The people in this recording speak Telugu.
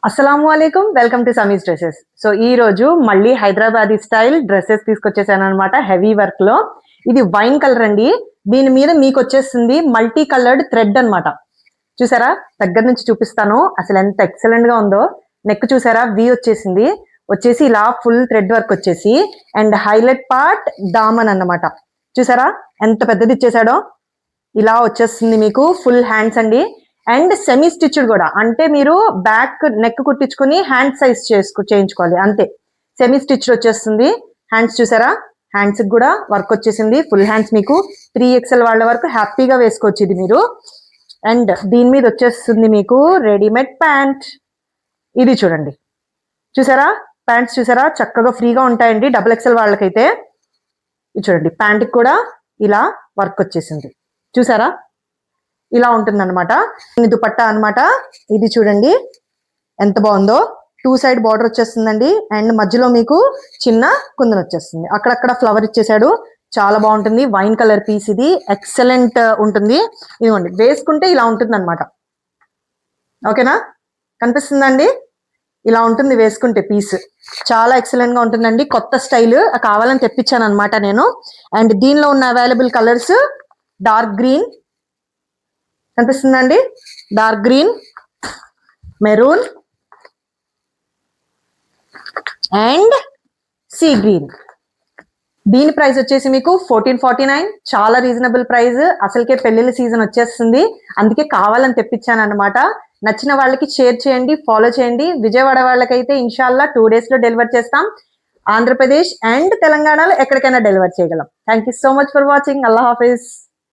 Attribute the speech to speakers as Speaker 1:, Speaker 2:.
Speaker 1: అస్సలాము అలైకుం వెల్కమ్ టు సమీస్ డ్రెస్సెస్. సో ఈ రోజు మళ్ళీ హైదరాబాదీ స్టైల్ డ్రెస్సెస్ తీసుకొచ్చేసాను అనమాట. హెవీ వర్క్ లో ఇది వైన్ కలర్ అండి. దీని మీద మీకు వచ్చేస్తుంది మల్టీ కలర్డ్ థ్రెడ్ అన్నమాట. చూసారా, దగ్గర నుంచి చూపిస్తాను అసలు ఎంత ఎక్సలెంట్ గా ఉందో. నెక్ చూసారా, వి వచ్చేసింది, వచ్చేసి ఇలా ఫుల్ థ్రెడ్ వర్క్ వచ్చేసి అండ్ హైలైట్ పార్ట్ దామన్ అన్నమాట. చూసారా ఎంత పెద్దది ఇచ్చేసాడో. ఇలా వచ్చేస్తుంది మీకు ఫుల్ హ్యాండ్స్ అండి. అండ్ సెమీ స్టిచ్డ్ కూడా, అంటే మీరు బ్యాక్ నెక్ కుట్టించుకుని హ్యాండ్ సైజ్ చేయించుకోవాలి అంతే. సెమీ స్టిచ్డ్ వచ్చేస్తుంది. హ్యాండ్స్ చూసారా, హ్యాండ్స్ కూడా వర్క్ వచ్చేసింది. ఫుల్ హ్యాండ్స్ మీకు 3XL వాళ్ళ వరకు హ్యాపీగా వేసుకోవచ్చు ఇది మీరు. అండ్ దీని మీద వచ్చేస్తుంది మీకు రెడీమేడ్ ప్యాంట్. ఇది చూడండి, చూసారా ప్యాంట్స్ చూసారా చక్కగా ఫ్రీగా ఉంటాయండి XXL వాళ్ళకైతే. ఇది చూడండి, ప్యాంట్కి కూడా ఇలా వర్క్ వచ్చేసింది. చూసారా ఇలా ఉంటుంది అనమాట. దుపట్టా అనమాట. ఇది చూడండి ఎంత బాగుందో. 2 సైడ్ బార్డర్ వచ్చేస్తుందండి. అండ్ మధ్యలో మీకు చిన్న కుందన్ వచ్చేస్తుంది. అక్కడక్కడ ఫ్లవర్ ఇచ్చేసాడు. చాలా బాగుంటుంది. వైన్ కలర్ పీస్ ఇది, ఎక్సలెంట్ ఉంటుంది. ఇదిగోండి, వేసుకుంటే ఇలా ఉంటుంది అనమాట. ఓకేనా, కనిపిస్తుందండి? ఇలా ఉంటుంది వేసుకుంటే పీస్. చాలా ఎక్సలెంట్ గా ఉంటుందండి. కొత్త స్టైల్ కావాలని తెప్పించాను అనమాట నేను. అండ్ దీనిలో ఉన్న అవైలబుల్ కలర్స్ డార్క్ గ్రీన్ కనిపిస్తుందండి, dark green, maroon and sea green. దీని ప్రైస్ వచ్చేసి మీకు 1449. చాలా రీజనబుల్ ప్రైస్. అసలుకే పెళ్లిళ్ళ సీజన్ వచ్చేస్తుంది, అందుకే కావాలని తెప్పించాను అనమాట. నచ్చిన వాళ్ళకి షేర్ చేయండి, ఫాలో చేయండి. విజయవాడ వాళ్ళకైతే ఇన్షాల్లా 2 days లో డెలివర్ చేస్తాం. ఆంధ్రప్రదేశ్ అండ్ తెలంగాణలో ఎక్కడికైనా డెలివర్ చేయగలం. Thank you so much for watching. Allah Hafeez.